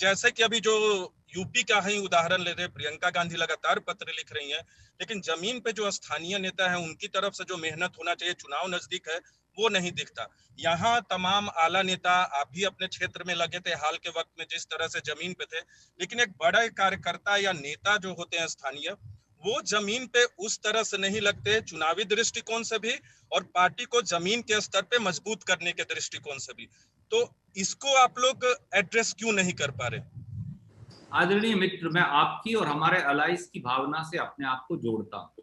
जैसे कि अभी जो यूपी का ही उदाहरण ले रहे, प्रियंका गांधी लगातार पत्र लिख रही हैं, लेकिन जमीन पे जो स्थानीय नेता है उनकी तरफ से जो मेहनत होना चाहिए, चुनाव नजदीक है, वो नहीं दिखता। यहाँ तमाम आला नेता, आप भी अपने क्षेत्र में लगे थे हाल के वक्त में, जिस तरह से जमीन पे थे, लेकिन एक बड़े कार्यकर्ता या नेता जो होते हैं स्थानीय, वो जमीन पे उस तरह से नहीं लगते, चुनावी दृष्टिकोण से भी और पार्टी को जमीन के स्तर पे मजबूत करने के दृष्टिकोण से भी। तो इसको आप लोग एड्रेस क्यों नहीं कर पा रहे? आदरणीय मित्र, मैं आपकी और हमारे अलाइस की भावना से अपने आप को जोड़ता हूं।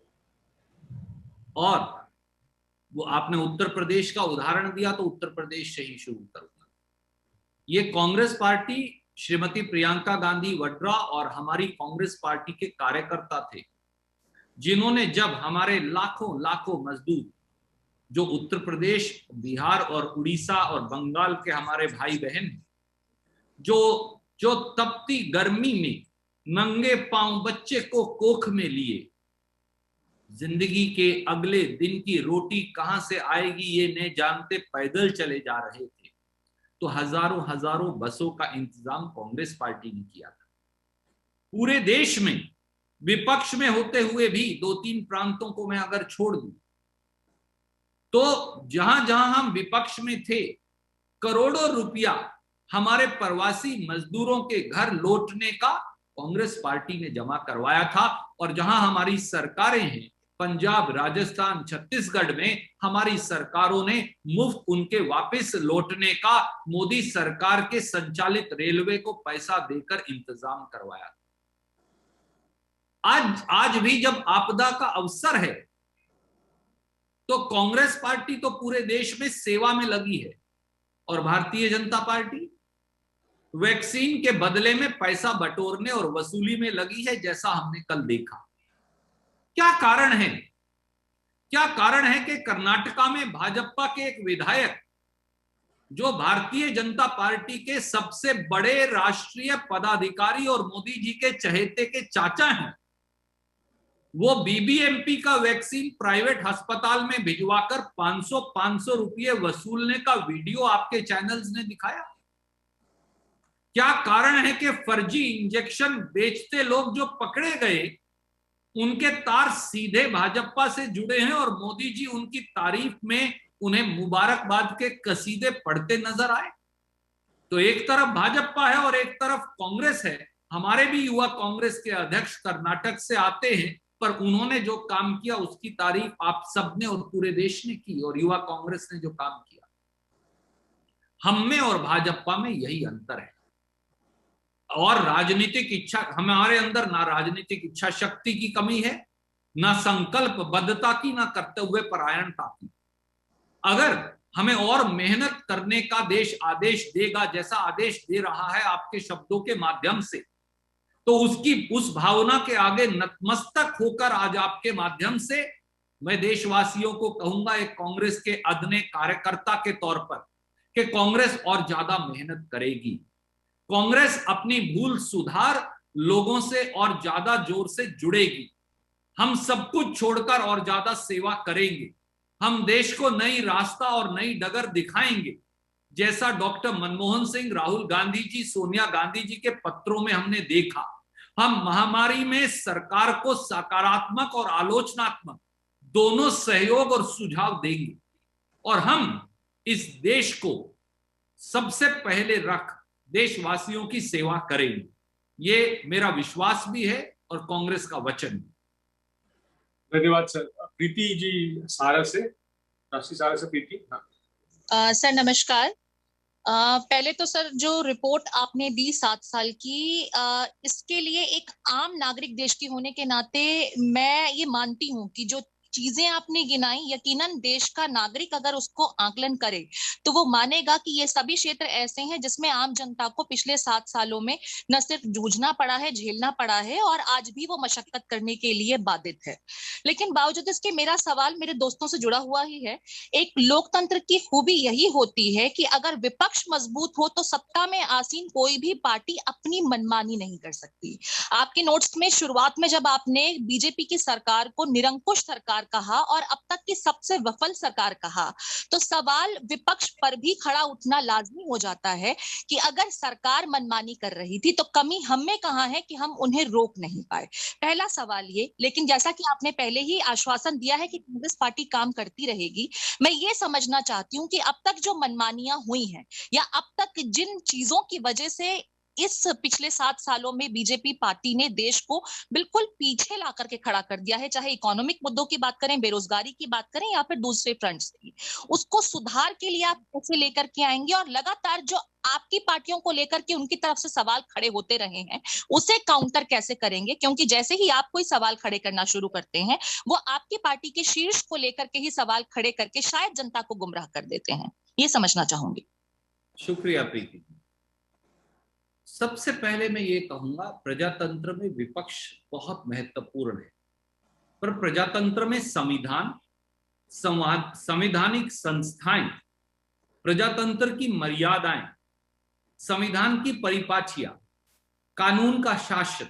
और वो आपने उत्तर प्रदेश का उदाहरण दिया, तो उत्तर प्रदेश से ही शुरू करूंगा। ये कांग्रेस पार्टी, श्रीमती प्रियंका गांधी वड्रा और हमारी कांग्रेस पार्टी के कार्यकर्ता थे, जिन्होंने जब हमारे लाखों लाखों मजदूर जो उत्तर प्रदेश, बिहार और उड़ीसा और बंगाल के हमारे भाई बहन जो तपती गर्मी में नंगे पांव बच्चे को कोख में लिए जिंदगी के अगले दिन की रोटी कहां से आएगी ये नहीं जानते पैदल चले जा रहे थे, तो हजारों हजारों बसों का इंतजाम कांग्रेस पार्टी ने किया था। पूरे देश में विपक्ष में होते हुए भी 2-3 प्रांतों को मैं अगर छोड़ दूं, तो जहां जहां हम विपक्ष में थे, करोड़ों रुपया हमारे प्रवासी मजदूरों के घर लौटने का कांग्रेस पार्टी ने जमा करवाया था। और जहां हमारी सरकारें हैं, पंजाब, राजस्थान, छत्तीसगढ़ में हमारी सरकारों ने मुफ्त उनके वापस लौटने का मोदी सरकार के संचालित रेलवे को पैसा देकर इंतजाम करवाया। आज भी जब आपदा का अवसर है, तो कांग्रेस पार्टी तो पूरे देश में सेवा में लगी है और भारतीय जनता पार्टी वैक्सीन के बदले में पैसा बटोरने और वसूली में लगी है, जैसा हमने कल देखा। क्या कारण है? क्या कारण है कि कर्नाटका में भाजपा के एक विधायक, जो भारतीय जनता पार्टी के सबसे बड़े राष्ट्रीय पदाधिकारी और मोदी जी के चहेते के चाचा हैं, वो बीबीएमपी का वैक्सीन प्राइवेट अस्पताल में भिजवाकर 500 रुपये वसूलने का वीडियो आपके चैनल्स ने दिखाया। क्या कारण है कि फर्जी इंजेक्शन बेचते लोग जो पकड़े गए, उनके तार सीधे भाजपा से जुड़े हैं और मोदी जी उनकी तारीफ में उन्हें मुबारकबाद के कसीदे पढ़ते नजर आए? तो एक तरफ भाजपा है और एक तरफ कांग्रेस है। हमारे भी युवा कांग्रेस के अध्यक्ष कर्नाटक से आते हैं, पर उन्होंने जो काम किया उसकी तारीफ आप सबने और पूरे देश ने की, और युवा कांग्रेस ने जो काम किया, हम में और भाजपा में यही अंतर है। और राजनीतिक इच्छा, हमारे अंदर ना राजनीतिक इच्छा शक्ति की कमी है, ना संकल्पबद्धता की, ना कर्तव्य परायणता की। अगर हमें और मेहनत करने का देश आदेश देगा, जैसा आदेश दे रहा है आपके शब्दों के माध्यम से, तो उस भावना के आगे नतमस्तक होकर आज आपके माध्यम से मैं देशवासियों को कहूंगा, एक कांग्रेस के अदने कार्यकर्ता के तौर पर, कि कांग्रेस और ज्यादा मेहनत करेगी। कांग्रेस अपनी भूल सुधार लोगों से और ज्यादा जोर से जुड़ेगी। हम सब कुछ छोड़कर और ज्यादा सेवा करेंगे। हम देश को नई रास्ता और नई डगर दिखाएंगे, जैसा डॉक्टर मनमोहन सिंह, राहुल गांधी जी, सोनिया गांधी जी के पत्रों में हमने देखा। हम महामारी में सरकार को सकारात्मक और आलोचनात्मक दोनों सहयोग और सुझाव देंगे, और हम इस देश को सबसे पहले रख देशवासियों की सेवा करेंगे। ये मेरा विश्वास भी है और कांग्रेस का वचन भी। धन्यवाद सर। प्रीति जी सारा से, राष्ट्रीय सारा से प्रीति। सर नमस्कार। पहले तो सर जो रिपोर्ट आपने दी 7 साल की, इसके लिए एक आम नागरिक देश की होने के नाते मैं ये मानती हूँ कि जो चीजें आपने गिनाई, यकीनन देश का नागरिक अगर उसको आकलन करे तो वो मानेगा कि ये सभी क्षेत्र ऐसे हैं जिसमें आम जनता को पिछले 7 सालों में न सिर्फ जूझना पड़ा है, झेलना पड़ा है, और आज भी वो मशक्कत करने के लिए बाधित है। लेकिन बावजूद इसके मेरा सवाल मेरे दोस्तों से जुड़ा हुआ ही है। एक लोकतंत्र की खूबी यही होती है कि अगर विपक्ष मजबूत हो तो सत्ता में आसीन कोई भी पार्टी अपनी मनमानी नहीं कर सकती। आपके नोट्स में शुरुआत में जब आपने बीजेपी की सरकार को निरंकुश सरकार सरकार कहा और अब तक की सबसे विफल सरकार कहा, तो सवाल विपक्ष पर भी खड़ा उठना लाजमी हो जाता है कि अगर सरकार मनमानी कर रही थी तो कमी हम में कहां है कि हम उन्हें रोक नहीं पाए। पहला सवाल ये। लेकिन जैसा कि आपने पहले ही आश्वासन दिया है कि कांग्रेस पार्टी काम करती रहेगी, मैं ये समझना चाहती हूँ कि अब तक जो मनमानियां हुई हैं या अब तक जिन चीजों की वजह से इस पिछले 7 सालों में बीजेपी पार्टी ने देश को बिल्कुल पीछे ला करके खड़ा कर दिया है, चाहे इकोनॉमिक मुद्दों की बात करें, बेरोजगारी की बात करें या फिर दूसरे फ्रंट्स की, उसको सुधार के लिए आप कैसे लेकर के आएंगे और लगातार जो आपकी पार्टियों को लेकर के उनकी तरफ से सवाल खड़े होते रहे हैं उसे काउंटर कैसे करेंगे? क्योंकि जैसे ही आप कोई सवाल खड़े करना शुरू करते हैं वो आपकी पार्टी के शीर्ष को लेकर के ही सवाल खड़े करके शायद जनता को गुमराह कर देते हैं। ये समझना चाहूंगी। शुक्रिया प्रीति। सबसे पहले मैं ये कहूंगा, प्रजातंत्र में विपक्ष बहुत महत्वपूर्ण है, पर प्रजातंत्र में संविधान, संवैधानिक संस्थाएं, प्रजातंत्र की मर्यादाएं, संविधान की परिपाटियां, कानून का शासन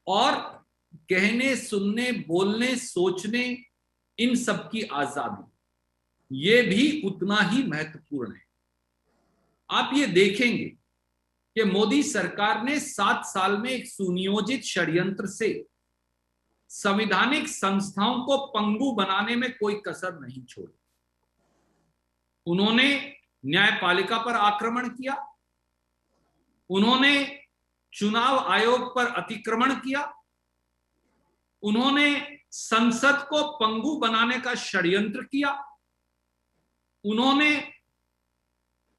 और कहने, सुनने, बोलने, सोचने, इन सब की आजादी, ये भी उतना ही महत्वपूर्ण है। आप ये देखेंगे कि मोदी सरकार ने 7 साल में एक सुनियोजित षड्यंत्र से संवैधानिक संस्थाओं को पंगु बनाने में कोई कसर नहीं छोड़ी। उन्होंने न्यायपालिका पर आक्रमण किया, उन्होंने चुनाव आयोग पर अतिक्रमण किया, उन्होंने संसद को पंगु बनाने का षड्यंत्र किया, उन्होंने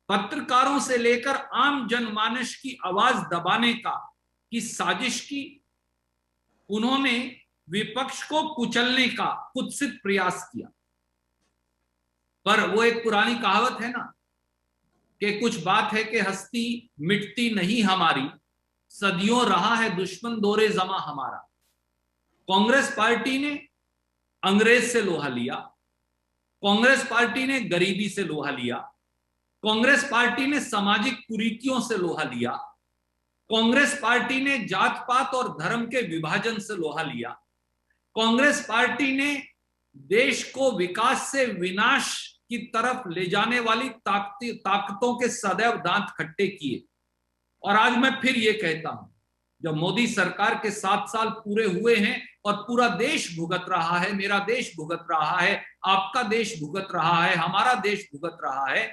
पत्रकारों से लेकर आम जनमानस की आवाज दबाने की साजिश की, उन्होंने विपक्ष को कुचलने का कुत्सित प्रयास किया। पर वो एक पुरानी कहावत है ना कि कुछ बात है कि हस्ती मिटती नहीं हमारी, सदियों रहा है दुश्मन दौरे जमा हमारा। कांग्रेस पार्टी ने अंग्रेज से लोहा लिया, कांग्रेस पार्टी ने गरीबी से लोहा लिया, कांग्रेस पार्टी ने सामाजिक कुरीतियों से लोहा लिया, कांग्रेस पार्टी ने जात पात और धर्म के विभाजन से लोहा लिया, कांग्रेस पार्टी ने देश को विकास से विनाश की तरफ ले जाने वाली ताकतों के सदैव दांत खट्टे किए। और आज मैं फिर ये कहता हूं, जब मोदी सरकार के 7 साल पूरे हुए हैं और पूरा देश भुगत रहा है, मेरा देश भुगत रहा है, आपका देश भुगत रहा है, हमारा देश भुगत रहा है,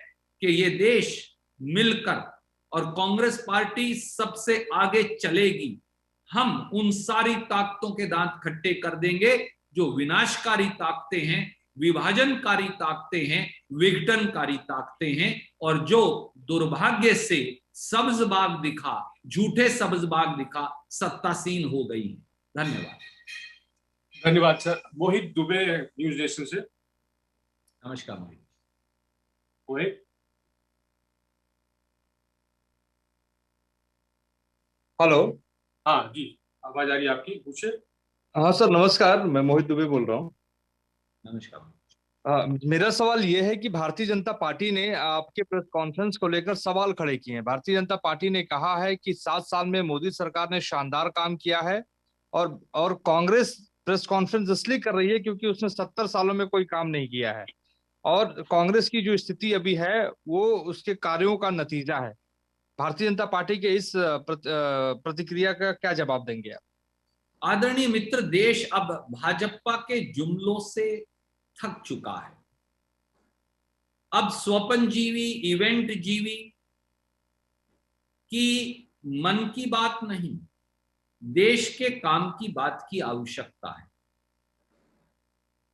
कि ये देश मिलकर और कांग्रेस पार्टी सबसे आगे चलेगी, हम उन सारी ताकतों के दांत खट्टे कर देंगे जो विनाशकारी ताकतें हैं, विभाजनकारी ताकतें हैं, विघटनकारी ताकतें हैं, और जो दुर्भाग्य से सब्ज बाग दिखा, झूठे सब्ज बाग दिखा, सत्तासीन हो गई है। धन्यवाद। धन्यवाद सर। मोहित दुबे, न्यूज नेशन से। नमस्कार मोहित। मोहित, हेलो। हाँ जी, आवाज आ रही है आपकी, पूछे। हाँ सर, नमस्कार, मैं मोहित दुबे बोल रहा हूँ। नमस्कार। मेरा सवाल यह है कि भारतीय जनता पार्टी ने आपके प्रेस कॉन्फ्रेंस को लेकर सवाल खड़े किए हैं। भारतीय जनता पार्टी ने कहा है कि 7 साल में मोदी सरकार ने शानदार काम किया है, और कांग्रेस प्रेस कॉन्फ्रेंस इसलिए कर रही है क्योंकि उसने 70 सालों में कोई काम नहीं किया है, और कांग्रेस की जो स्थिति अभी है वो उसके कार्यों का नतीजा है। भारतीय जनता पार्टी के इस प्रतिक्रिया का क्या जवाब देंगे आप? आदरणीय मित्र, देश अब भाजपा के जुमलों से थक चुका है। अब स्वपन जीवी, इवेंट जीवी की मन की बात नहीं, देश के काम की बात की आवश्यकता है।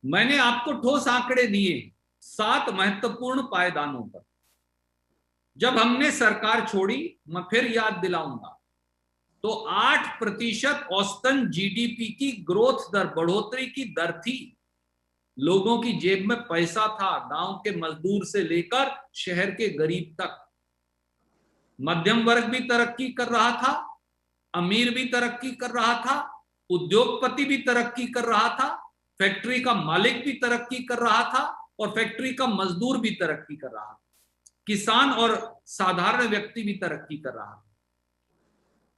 मैंने आपको ठोस आंकड़े दिए 7 महत्वपूर्ण पायदानों पर। जब हमने सरकार छोड़ी, मैं फिर याद दिलाऊंगा, तो 8% औसतन जीडीपी की ग्रोथ दर, बढ़ोतरी की दर थी। लोगों की जेब में पैसा था, गांव के मजदूर से लेकर शहर के गरीब तक। मध्यम वर्ग भी तरक्की कर रहा था, अमीर भी तरक्की कर रहा था, उद्योगपति भी तरक्की कर रहा था, फैक्ट्री का मालिक भी तरक्की कर रहा था, और फैक्ट्री का मजदूर भी तरक्की कर रहा था, किसान और साधारण व्यक्ति भी तरक्की कर रहा था।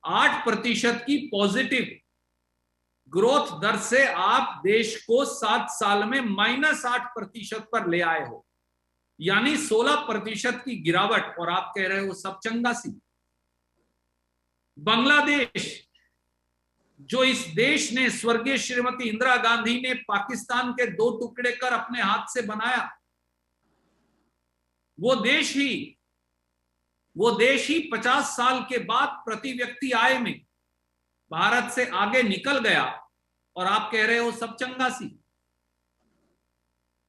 8% की पॉजिटिव ग्रोथ दर से आप देश को 7 साल में -8% पर ले आए हो, यानी 16% की गिरावट, और आप कह रहे हो सब चंगा सी। बांग्लादेश, जो इस देश ने स्वर्गीय श्रीमती इंदिरा गांधी ने पाकिस्तान के 2 टुकड़े कर अपने हाथ से बनाया, वो देश ही 50 साल के बाद प्रति व्यक्ति आय में भारत से आगे निकल गया, और आप कह रहे हो सब चंगा सी।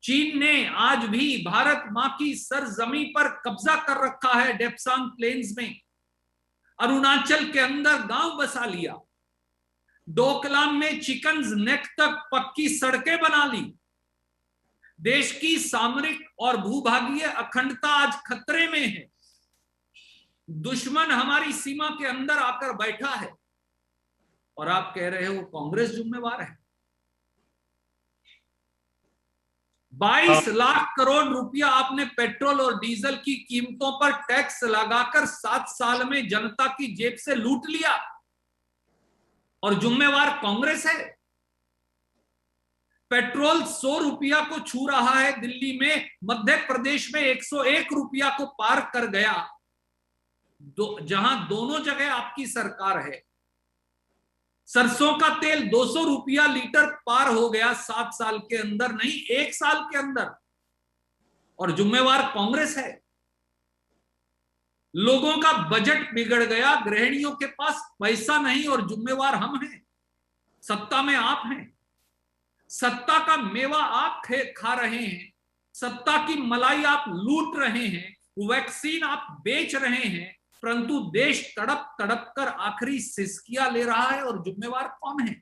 चीन ने आज भी भारत मां की सरजमी पर कब्जा कर रखा है, डेप्सांग प्लेन्स में। अरुणाचल के अंदर गांव बसा लिया। डोकलाम में चिकन्स नेक तक पक्की सड़कें बना ली। देश की सामरिक और भूभागीय अखंडता आज खतरे में है। दुश्मन हमारी सीमा के अंदर आकर बैठा है, और आप कह रहे हो कांग्रेस जिम्मेवार है। 22 लाख करोड़ रुपया आपने पेट्रोल और डीजल की कीमतों पर टैक्स लगाकर 7 साल में जनता की जेब से लूट लिया, और जिम्मेवार कांग्रेस है। पेट्रोल 100 रुपया को छू रहा है दिल्ली में, मध्य प्रदेश में 101 रुपया को पार कर गया, जहां दोनों जगह आपकी सरकार है। सरसों का तेल 200 रुपया लीटर पार हो गया 7 साल के अंदर, नहीं 1 साल के अंदर, और जिम्मेवार कांग्रेस है। लोगों का बजट बिगड़ गया, गृहिणियों के पास पैसा नहीं, और जिम्मेवार हम हैं। सत्ता में आप हैं, सत्ता का मेवा आप खा रहे हैं, सत्ता की मलाई आप लूट रहे हैं, वैक्सीन आप बेच रहे हैं, परंतु देश तड़प तड़प कर आखिरी सिसकियां ले रहा है, और जिम्मेवार कौन है?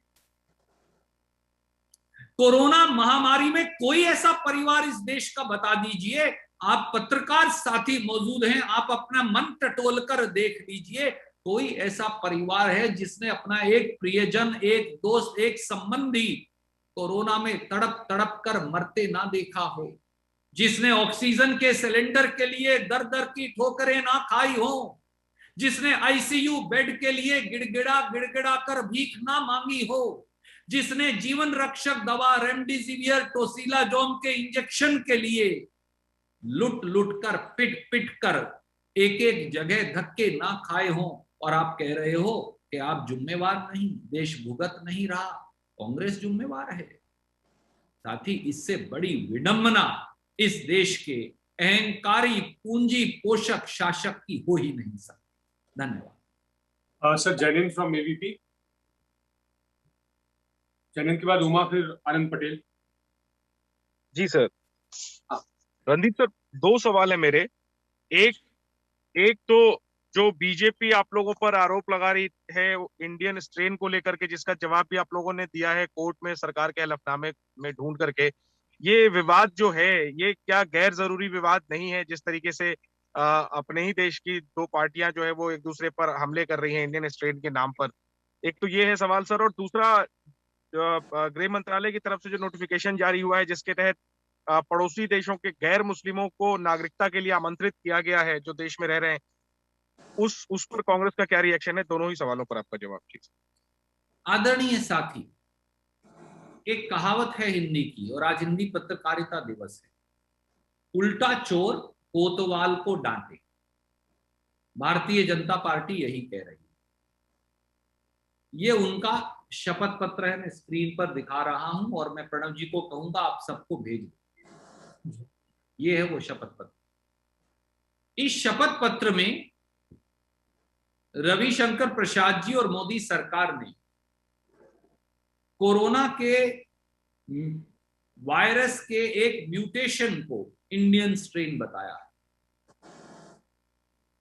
कोरोना महामारी में कोई ऐसा परिवार इस देश का बता दीजिए। आप पत्रकार साथी मौजूद हैं, आप अपना मन टटोल कर देख लीजिए, कोई ऐसा परिवार है जिसने अपना एक प्रियजन, एक दोस्त, एक संबंधी कोरोना में तड़प तड़प कर मरते ना देखा हो, जिसने ऑक्सीजन के सिलेंडर के लिए दर दर की ठोकरें ना खाई हो, जिसने आईसीयू बेड के लिए गिड़गिड़ा कर भीख ना मांगी हो, जिसने जीवन रक्षक दवा रेमडेसिविर, टोसिलाजोम के इंजेक्शन के लिए लुट लुट कर, पिट पिट कर एक एक जगह धक्के ना खाए हो, और आप कह रहे हो कि आप जिम्मेवार नहीं, देश भुगत नहीं रहा, कांग्रेस जिम्मेवार है। साथ ही इससे बड़ी विडंबना इस देश के अहंकारी पूंजी पोषक शासक की हो ही नहीं सकती। धन्यवाद। Sir, Janine from ABP. Janine के बाद उमा, फिर आनंद पटेल। जी सर। रणदीप सर, 2 सवाल है मेरे। एक तो जो बीजेपी आप लोगों पर आरोप लगा रही है इंडियन स्ट्रेन को लेकर के, जिसका जवाब भी आप लोगों ने दिया है कोर्ट में सरकार के हलफनामे में ढूंढ करके, ये विवाद जो है ये क्या गैर जरूरी विवाद नहीं है? जिस तरीके से अपने ही देश की 2 पार्टियां जो है वो एक दूसरे पर हमले कर रही हैं इंडियन स्ट्रेन के नाम पर। एक तो ये है सवाल सर, और दूसरा गृह मंत्रालय की तरफ से जो नोटिफिकेशन जारी हुआ है जिसके तहत पड़ोसी देशों के गैर मुस्लिमों को नागरिकता के लिए आमंत्रित किया गया है जो देश में रह रहे हैं, उस पर कांग्रेस का क्या रिएक्शन है? दोनों ही सवालों पर आपका जवाब प्लीज। आदरणीय साथी, एक कहावत है हिंदी की, और आज हिंदी पत्रकारिता दिवस है, उल्टा चोर कोतवाल को डांटे। भारतीय जनता पार्टी यही कह रही है। ये उनका शपथ पत्र है, मैं स्क्रीन पर दिखा रहा हूं, और मैं प्रणव जी को कहूंगा आप सबको भेज दें। ये है वो शपथ पत्र। इस शपथ पत्र में रविशंकर प्रसाद जी और मोदी सरकार ने कोरोना के वायरस के एक म्यूटेशन को इंडियन स्ट्रेन बताया है।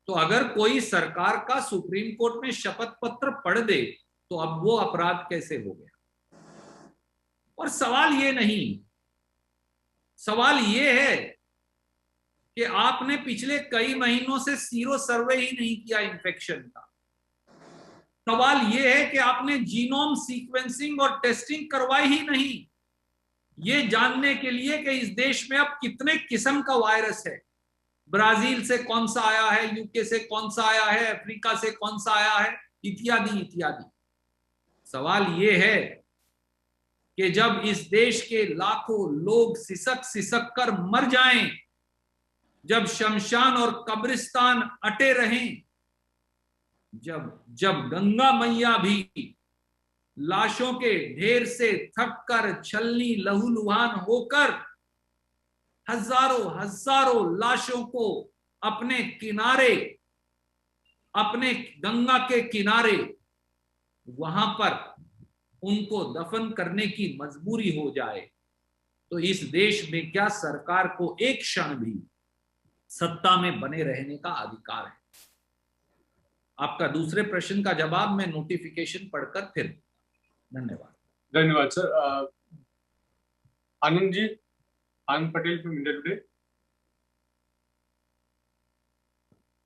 तो अगर कोई सरकार का सुप्रीम कोर्ट में शपथ पत्र पढ़ दे तो अब वो अपराध कैसे हो गया? और सवाल ये नहीं, सवाल ये है कि आपने पिछले कई महीनों से सीरो सर्वे ही नहीं किया इन्फेक्शन का। सवाल ये है कि आपने जीनोम सीक्वेंसिंग और टेस्टिंग करवाई ही नहीं, ये जानने के लिए कि इस देश में अब कितने किस्म का वायरस है, ब्राजील से कौन सा आया है, यूके से कौन सा आया है, अफ्रीका से कौन सा आया है, इत्यादि इत्यादि। सवाल ये है कि जब इस देश के लाखों लोग सिसक सिसक कर मर जाएं, जब शमशान और कब्रिस्तान अटे रहें, जब गंगा मैया भी लाशों के ढेर से थक कर छलनी लहूलुहान होकर हजारों हजारों लाशों को अपने किनारे, अपने गंगा के किनारे वहां पर उनको दफन करने की मजबूरी हो जाए, तो इस देश में क्या सरकार को एक क्षण भी सत्ता में बने रहने का अधिकार है? आपका दूसरे प्रश्न का जवाब मैं नोटिफिकेशन पढ़कर फिर। धन्यवाद। धन्यवाद sir. Anand ji, Anand Patel from India Today.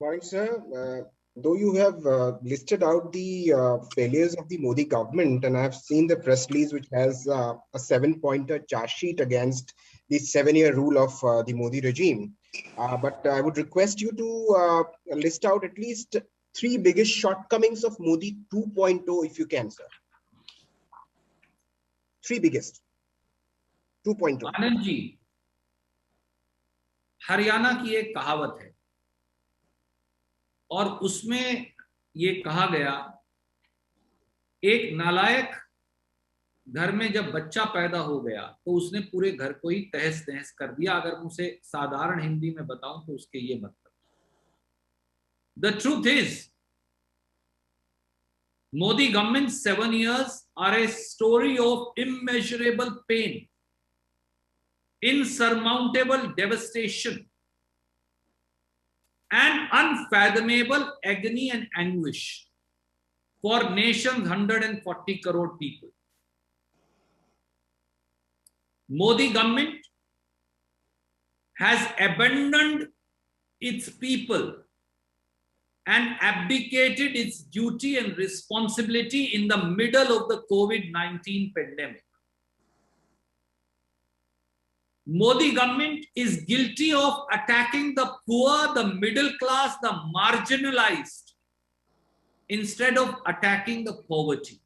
Morning, sir. Though you have listed out the failures of the Modi government, and I have seen the press release which has a 7-pointer charge sheet against the 7-year rule of the Modi regime. But I would request you to list out at least 3 biggest shortcomings of Modi 2.0 if you can, sir. 3 biggest. 2.0. Anand ji, Haryana की एक कहावत है और उसमें ये कहा गया, एक नालायक घर में जब बच्चा पैदा हो गया तो उसने पूरे घर को ही तहस नहस कर दिया। अगर मैं उसे साधारण हिंदी में बताऊं तो उसके ये मतलब, the truth is Modi government's 7 years are a story of immeasurable pain, insurmountable devastation, and unfathomable agony and anguish for nation's 140 crore people. Modi government has abandoned its people and abdicated its duty and responsibility in the middle of the COVID-19 pandemic. Modi government is guilty of attacking the poor, the middle class, the marginalized, instead of attacking the poverty.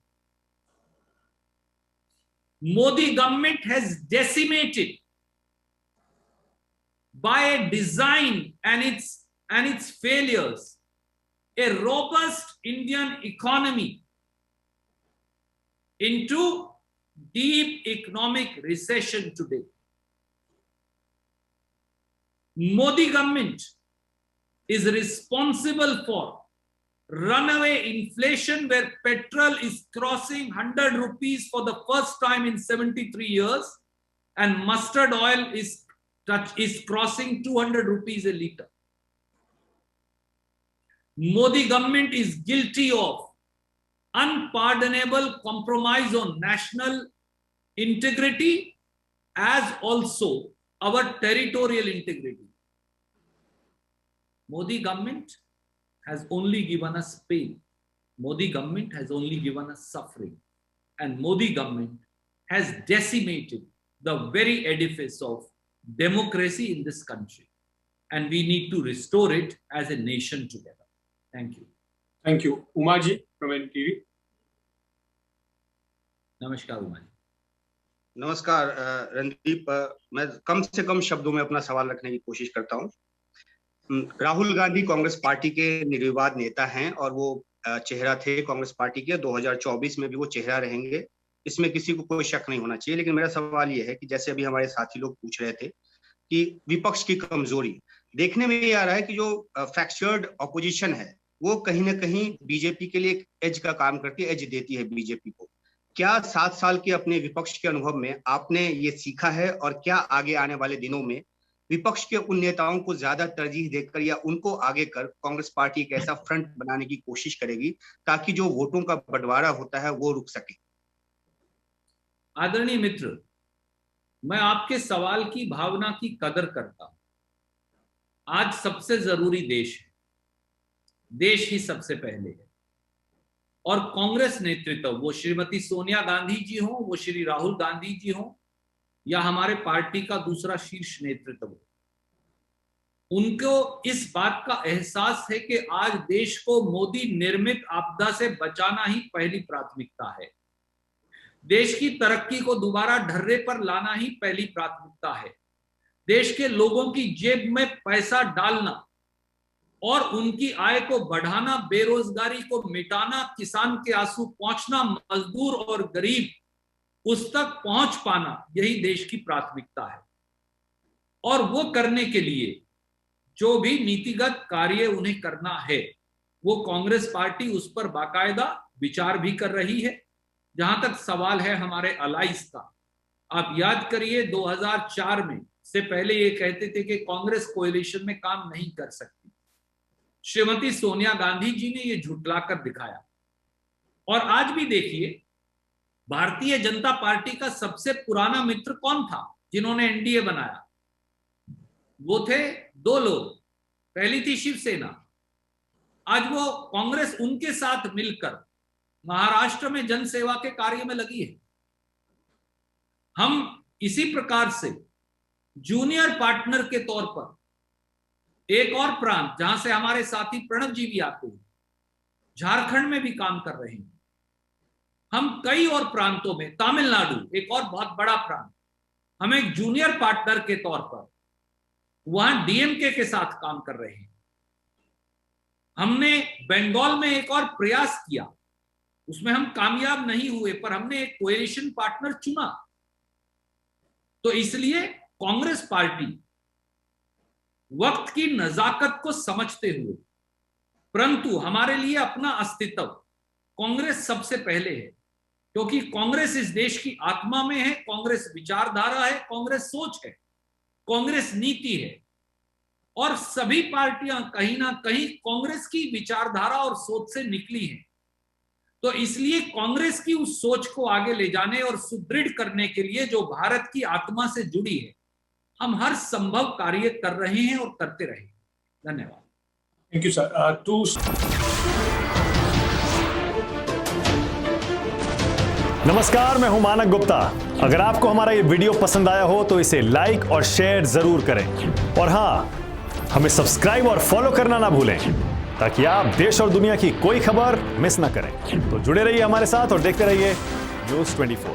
Modi government has decimated by design and its failures a robust Indian economy into deep economic recession today. Modi government is responsible for runaway inflation, where petrol is crossing 100 rupees for the first time in 73 years and mustard oil is crossing 200 rupees a liter. Modi government is guilty of unpardonable compromise on national integrity as also our territorial integrity. Modi government has only given us pain. Modi government has only given us suffering. And Modi government has decimated the very edifice of democracy in this country. And we need to restore it as a nation together. Thank you. Thank you. Uma ji from NTV. नमस्कार उमा जी। नमस्कार रणदीप, मैं कम से कम शब्दों में अपना सवाल रखने की कोशिश करता हूं। राहुल गांधी कांग्रेस पार्टी के निर्विवाद नेता हैं और वो चेहरा थे कांग्रेस पार्टी के, 2024 में भी वो चेहरा रहेंगे, इसमें किसी को कोई शक नहीं होना चाहिए। लेकिन मेरा सवाल ये है कि जैसे अभी हमारे साथी लोग पूछ रहे थे कि विपक्ष की कमजोरी देखने में ये आ रहा है कि जो फ्रैक्चर्ड ऑपोजिशन है वो कहीं ना कहीं बीजेपी के लिए एक एज का काम करती है, एज देती है बीजेपी को। क्या 7 साल के अपने विपक्ष के अनुभव में आपने ये सीखा है और क्या आगे आने वाले दिनों में विपक्ष के उन नेताओं को ज्यादा तरजीह देकर या उनको आगे कर कांग्रेस पार्टी एक ऐसा फ्रंट बनाने की कोशिश करेगी ताकि जो वोटों का बंटवारा होता है वो रुक सके? आदरणीय मित्र, मैं आपके सवाल की भावना की कदर करता हूं। आज सबसे जरूरी देश है, देश ही सबसे पहले है। और कांग्रेस नेतृत्व, वो श्रीमती सोनिया गांधी जी हो, वो श्री राहुल गांधी जी हो या हमारे पार्टी का दूसरा शीर्ष नेतृत्व हो, उनको इस बात का एहसास है कि आज देश को मोदी निर्मित आपदा से बचाना ही पहली प्राथमिकता है। देश की तरक्की को दोबारा ढर्रे पर लाना ही पहली प्राथमिकता है। देश के लोगों की जेब में पैसा डालना और उनकी आय को बढ़ाना, बेरोजगारी को मिटाना, किसान के आंसू पहुंचना, मजदूर और गरीब उस तक पहुंच पाना, यही देश की प्राथमिकता है। और वो करने के लिए जो भी नीतिगत कार्य उन्हें करना है, वो कांग्रेस पार्टी उस पर बाकायदा विचार भी कर रही है। जहां तक सवाल है हमारे अलाइज का, आप याद करिए 2004 में से पहले ये कहते थे कि कांग्रेस कोएलिशन में काम नहीं कर सकती। श्रीमती सोनिया गांधी जी ने ये झुठलाकर दिखाया। और आज भी देखिए, भारतीय जनता पार्टी का सबसे पुराना मित्र कौन था जिन्होंने एनडीए बनाया? वो थे दो लोग। पहली थी शिवसेना, आज वो कांग्रेस उनके साथ मिलकर महाराष्ट्र में जनसेवा के कार्य में लगी है। हम इसी प्रकार से जूनियर पार्टनर के तौर पर एक और प्रांत, जहां से हमारे साथी प्रणव जी भी आते हैं, झारखंड में भी काम कर रहे हैं। हम कई और प्रांतों में, तमिलनाडु एक और बहुत बड़ा प्रांत, हम एक जूनियर पार्टनर के तौर पर वहां डीएमके के साथ काम कर रहे हैं। हमने बंगाल में एक और प्रयास किया, उसमें हम कामयाब नहीं हुए, पर हमने एक कोएलिशन पार्टनर चुना। तो इसलिए कांग्रेस पार्टी वक्त की नजाकत को समझते हुए, परंतु हमारे लिए अपना अस्तित्व, कांग्रेस सबसे पहले है, क्योंकि कांग्रेस इस देश की आत्मा में है, कांग्रेस विचारधारा है, कांग्रेस सोच है, कांग्रेस नीति है। और सभी पार्टियां कहीं ना कहीं कांग्रेस की विचारधारा और सोच से निकली हैं। तो इसलिए कांग्रेस की उस सोच को आगे ले जाने और सुदृढ़ करने के लिए, जो भारत की आत्मा से जुड़ी है, हम हर संभव कार्य कर रहे हैं और करते रहेंगे। धन्यवाद। Thank you sir. नमस्कार, मैं हूं मानक गुप्ता। अगर आपको हमारा ये वीडियो पसंद आया हो तो इसे लाइक और शेयर जरूर करें, और हाँ, हमें सब्सक्राइब और फॉलो करना ना भूलें, ताकि आप देश और दुनिया की कोई खबर मिस ना करें। तो जुड़े रहिए हमारे साथ और देखते रहिए न्यूज़ 24।